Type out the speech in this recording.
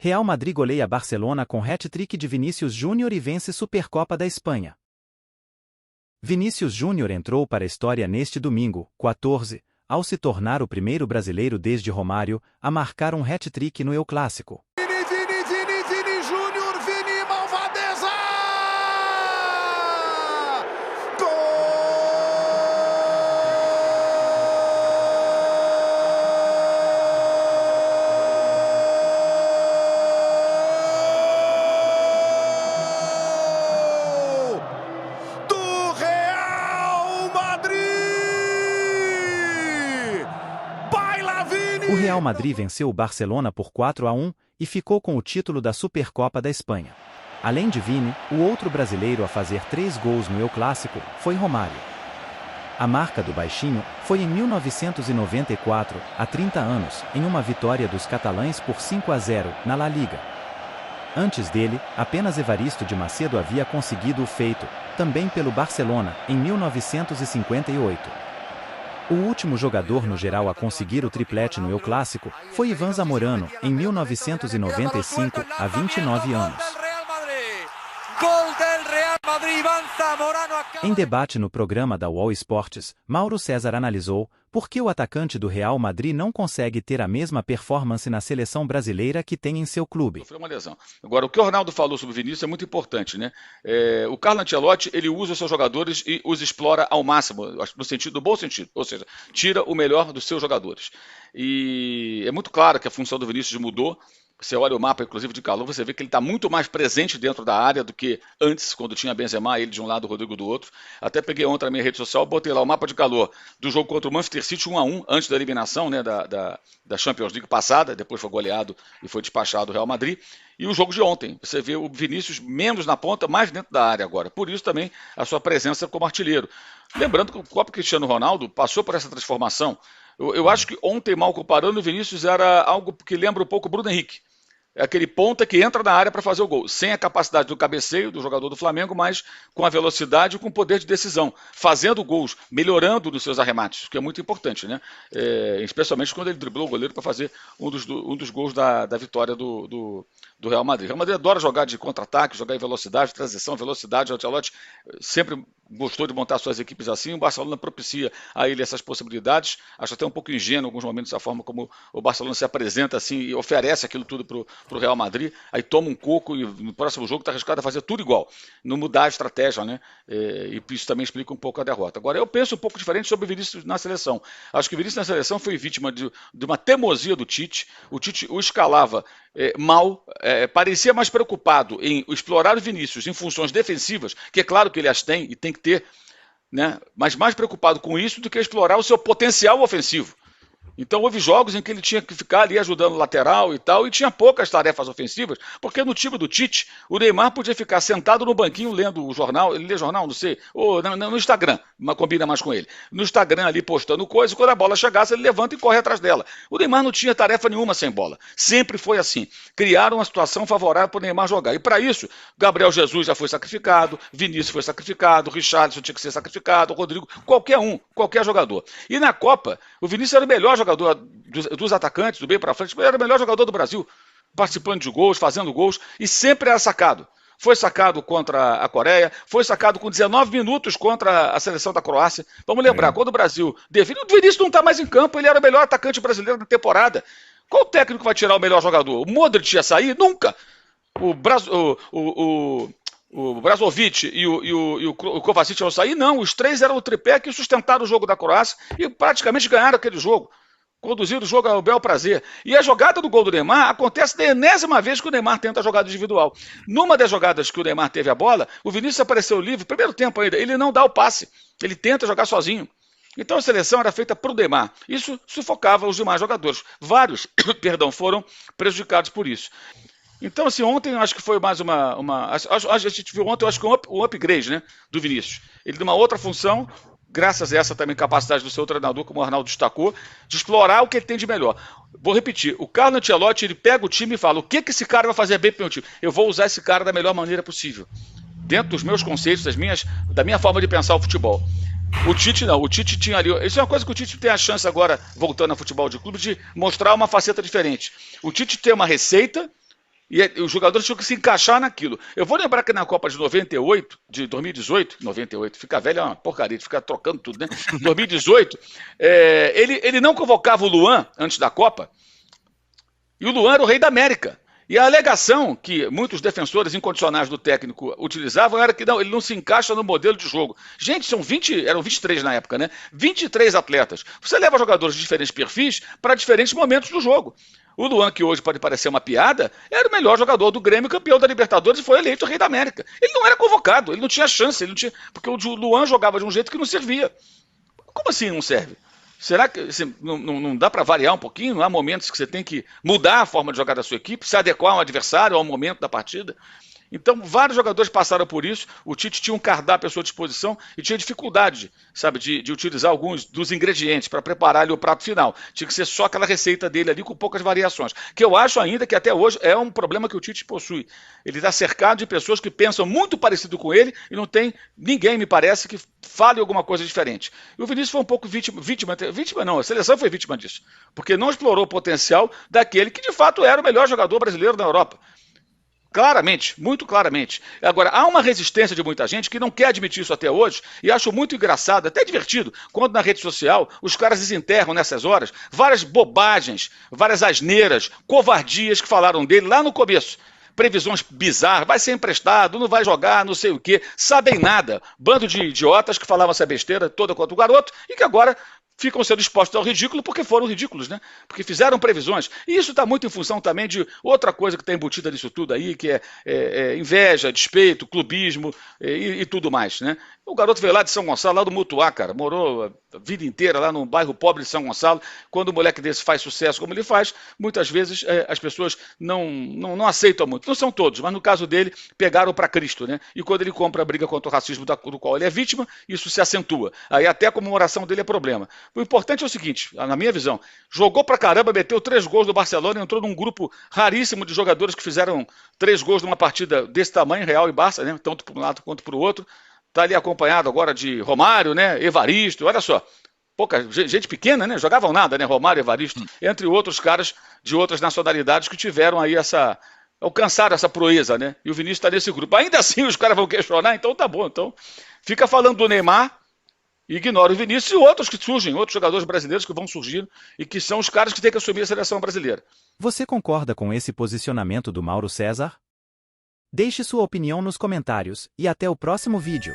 Real Madrid goleia Barcelona com hat-trick de Vinícius Júnior e vence Supercopa da Espanha. Vinícius Júnior entrou para a história neste domingo, 14, ao se tornar o primeiro brasileiro desde Romário a marcar um hat-trick no El Clássico. Vini Júnior, Vini Malvadeza! O Real Madrid venceu o Barcelona por 4-1 e ficou com o título da Supercopa da Espanha. Além de Vini, o outro brasileiro a fazer 3 gols no El Clássico foi Romário. A marca do baixinho foi em 1994, há 30 anos, em uma vitória dos catalães por 5-0 na La Liga. Antes dele, apenas Evaristo de Macedo havia conseguido o feito, também pelo Barcelona, em 1958. O último jogador no geral a conseguir o triplete no El Clássico foi Iván Zamorano, em 1995, há 29 anos. Em debate no programa da UOL Esportes, Mauro César analisou por que o atacante do Real Madrid não consegue ter a mesma performance na seleção brasileira que tem em seu clube. Foi uma lesão. Agora, o que o Ronaldo falou sobre o Vinícius é muito importante, né? O Carlo Ancelotti, ele usa os seus jogadores e os explora ao máximo, no bom sentido, ou seja, tira o melhor dos seus jogadores. E é muito claro que a função do Vinícius mudou. Você olha o mapa, inclusive, de calor, você vê que ele está muito mais presente dentro da área do que antes, quando tinha Benzema, ele de um lado, o Rodrigo do outro. Até peguei ontem na minha rede social, botei lá o mapa de calor do jogo contra o Manchester City 1-1, antes da eliminação, né, da Champions League passada, depois foi goleado e foi despachado o Real Madrid. E o jogo de ontem, você vê o Vinícius menos na ponta, mais dentro da área agora. Por isso também a sua presença como artilheiro. Lembrando que o próprio Cristiano Ronaldo passou por essa transformação. Eu acho que ontem, mal comparando, o Vinícius era algo que lembra um pouco o Bruno Henrique. É aquele ponta que entra na área para fazer o gol, sem a capacidade do cabeceio do jogador do Flamengo, mas com a velocidade e com o poder de decisão, fazendo gols, melhorando nos seus arremates, o que é muito importante, né? Especialmente quando ele driblou o goleiro para fazer um dos gols da vitória do Real Madrid. O Real Madrid adora jogar de contra-ataque, jogar em velocidade, transição, velocidade. O Ancelotti sempre gostou de montar suas equipes assim, o Barcelona propicia a ele essas possibilidades. Acho até um pouco ingênuo em alguns momentos a forma como o Barcelona se apresenta assim e oferece aquilo tudo para o Real Madrid, aí toma um coco e no próximo jogo está arriscado a fazer tudo igual, não mudar a estratégia, né? E isso também explica um pouco a derrota. Agora, eu penso um pouco diferente sobre o Vinícius na seleção. Acho que o Vinícius na seleção foi vítima de uma teimosia do Tite. O Tite o escalava mal, parecia mais preocupado em explorar o Vinícius em funções defensivas, que é claro que ele as tem e tem que ter, né? Mas mais preocupado com isso do que explorar o seu potencial ofensivo. Então houve jogos em que ele tinha que ficar ali ajudando o lateral e tal, e tinha poucas tarefas ofensivas, porque no time do Tite, o Neymar podia ficar sentado no banquinho lendo o jornal, ele lê jornal, não sei, ou no Instagram, mas combina mais com ele. No Instagram ali postando coisa, e quando a bola chegasse ele levanta e corre atrás dela. O Neymar não tinha tarefa nenhuma sem bola, sempre foi assim. Criaram uma situação favorável para o Neymar jogar, e para isso, Gabriel Jesus já foi sacrificado, Vinícius foi sacrificado, Richarlison tinha que ser sacrificado, Rodrigo, qualquer jogador. E na Copa, o Vinícius era o melhor jogador dos atacantes, do bem para frente, ele era o melhor jogador do Brasil, participando de gols, fazendo gols, e sempre era sacado. Foi sacado contra a Coreia, foi sacado com 19 minutos contra a seleção da Croácia. Vamos lembrar, quando o Brasil... O Vinícius não está mais em campo, ele era o melhor atacante brasileiro da temporada. Qual técnico vai tirar o melhor jogador? O Modric ia sair? Nunca! O Brazovic e o Kovacic iam sair? Não, os três eram o tripé que sustentaram o jogo da Croácia e praticamente ganharam aquele jogo. Conduzido o jogo ao bel prazer. E a jogada do gol do Neymar acontece da enésima vez que o Neymar tenta a jogada individual. Numa das jogadas que o Neymar teve a bola, o Vinícius apareceu livre, primeiro tempo ainda, ele não dá o passe, ele tenta jogar sozinho. Então a seleção era feita para o Neymar. Isso sufocava os demais jogadores. Vários, foram prejudicados por isso. Então, assim, ontem eu acho que foi mais a gente viu ontem, eu acho que um upgrade, né, do Vinícius. Ele numa outra função, graças a essa também capacidade do seu treinador, como o Arnaldo destacou, de explorar o que ele tem de melhor. Vou repetir, o Carlo Ancelotti, ele pega o time e fala, o que esse cara vai fazer bem para o meu time? Eu vou usar esse cara da melhor maneira possível. Dentro dos meus conceitos, da minha forma de pensar o futebol. O Tite não, o Tite tinha ali... Isso é uma coisa que o Tite tem a chance agora, voltando a futebol de clube, de mostrar uma faceta diferente. O Tite tem uma receita E os jogadores tinham que se encaixar naquilo. Eu vou lembrar que na Copa de 98, de 2018, 98, fica velho é uma porcaria, fica trocando tudo, né? 2018, ele não convocava o Luan antes da Copa, e o Luan era o rei da América. E a alegação que muitos defensores incondicionais do técnico utilizavam era que não, ele não se encaixa no modelo de jogo. Gente, eram 23 na época, né? 23 atletas. Você leva jogadores de diferentes perfis para diferentes momentos do jogo. O Luan, que hoje pode parecer uma piada, era o melhor jogador do Grêmio, campeão da Libertadores e foi eleito o rei da América. Ele não era convocado, ele não tinha chance, porque o Luan jogava de um jeito que não servia. Como assim não serve? Será que não dá para variar um pouquinho? Não há momentos que você tem que mudar a forma de jogar da sua equipe, se adequar ao adversário, ao momento da partida? Então, vários jogadores passaram por isso. O Tite tinha um cardápio à sua disposição e tinha dificuldade, sabe, de utilizar alguns dos ingredientes para preparar ali o prato final. Tinha que ser só aquela receita dele ali com poucas variações. Que eu acho ainda que até hoje é um problema que o Tite possui. Ele está cercado de pessoas que pensam muito parecido com ele e não tem ninguém, me parece, que fale alguma coisa diferente. E o Vinícius foi um pouco vítima não, a seleção foi vítima disso. Porque não explorou o potencial daquele que de fato era o melhor jogador brasileiro da Europa. Claramente, muito claramente. Agora, há uma resistência de muita gente que não quer admitir isso até hoje, e acho muito engraçado, até divertido, quando na rede social os caras desenterram nessas horas várias bobagens, várias asneiras, covardias que falaram dele lá no começo. Previsões bizarras, vai ser emprestado, não vai jogar, não sei o quê, sabem nada. Bando de idiotas que falavam essa besteira toda contra o garoto e que agora ficam sendo expostos ao ridículo porque foram ridículos, né? Porque fizeram previsões. E isso está muito em função também de outra coisa que está embutida nisso tudo aí, que é inveja, despeito, clubismo e tudo mais, né? O garoto veio lá de São Gonçalo, lá do Mutuá, cara, morou a vida inteira lá num bairro pobre de São Gonçalo. Quando o moleque desse faz sucesso como ele faz, muitas vezes as pessoas não aceitam muito. Não são todos, mas no caso dele, pegaram para Cristo, né? E quando ele compra a briga contra o racismo do qual ele é vítima, isso se acentua. Aí até a comemoração dele é problema. O importante é o seguinte, na minha visão, jogou pra caramba, meteu 3 gols do Barcelona, entrou num grupo raríssimo de jogadores que fizeram 3 gols numa partida desse tamanho, Real e Barça, né? Tanto para um lado quanto para o outro. Está ali acompanhado agora de Romário, né? Evaristo, olha só. Pouca gente pequena, né? Jogavam nada, né? Romário, Evaristo, entre outros caras de outras nacionalidades que tiveram aí alcançaram essa proeza, né? E o Vinícius está nesse grupo. Ainda assim os caras vão questionar, então tá bom. Então fica falando do Neymar, ignora o Vinícius e outros que surgem, outros jogadores brasileiros que vão surgir e que são os caras que têm que assumir a seleção brasileira. Você concorda com esse posicionamento do Mauro César? Deixe sua opinião nos comentários e até o próximo vídeo.